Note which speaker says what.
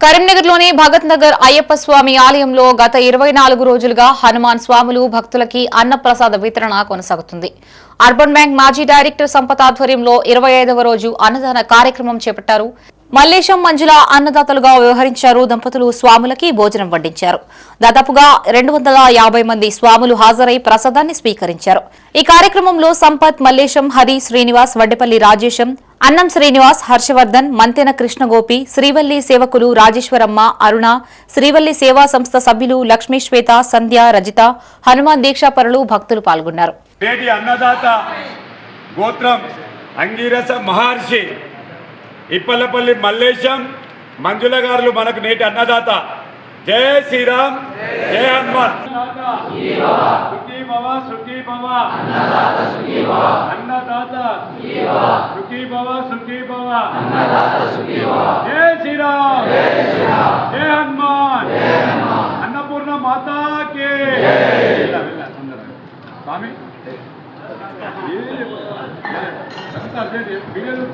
Speaker 1: కరీంనగర్లోని భగత్ నగర్ అయ్యప్ప స్వామి ఆలయంలో గత 24 రోజులుగా హనుమాన్ స్వాములు భక్తులకి అన్నప్రసాద వితరణ కొనసాగుతుంది. అర్బన్ బ్యాంక్ మాజీ డైరెక్టర్ సంపత్ ఆధ్వర్యంలో 25వ రోజు అన్నదాన కార్యక్రమం చేపట్టారు. మల్లేశం మంజుల అన్నదాతలుగా వ్యవహరించారు. దంపతులు స్వాములకి భోజనం వడ్డించారు. దాదాపుగా 250 మంది స్వాములు హాజరై ప్రసాదాన్ని స్వీకరించారు. ఈ కార్యక్రమంలో సంపత్, మల్లేశం, హరి, శ్రీనివాస్, వడ్డెపల్లి రాజేశం, అన్నం శ్రీనివాస్, హర్షవర్ధన్, మంతెన కృష్ణగోపి, శ్రీవల్లి సేవకులు రాజేశ్వరమ్మ, అరుణ, శ్రీవల్లి సేవా సంస్థ సభ్యులు లక్ష్మీ, శ్వేత, సంధ్య, రజిత, హనుమాన్ దీక్షాపరులు భక్తులు పాల్గొన్నారు.
Speaker 2: నేటి అన్నదాత గోత్రం అంగీరస మహర్షి ఇప్పలపల్లి మల్లేశం మంజుల గారు మనకు నేటి అన్నదాత. జై శ్రీరామ్, జై హనుమాన్. సుఖీ భవ, సుఖీ భవ అన్నదాత, సుఖీ భవ, సుఖీ భవ. జై శ్రీరామ్, జై హనుమాన్. అన్నపూర్ణ మాతాకి స్వామి. బిర్యానీ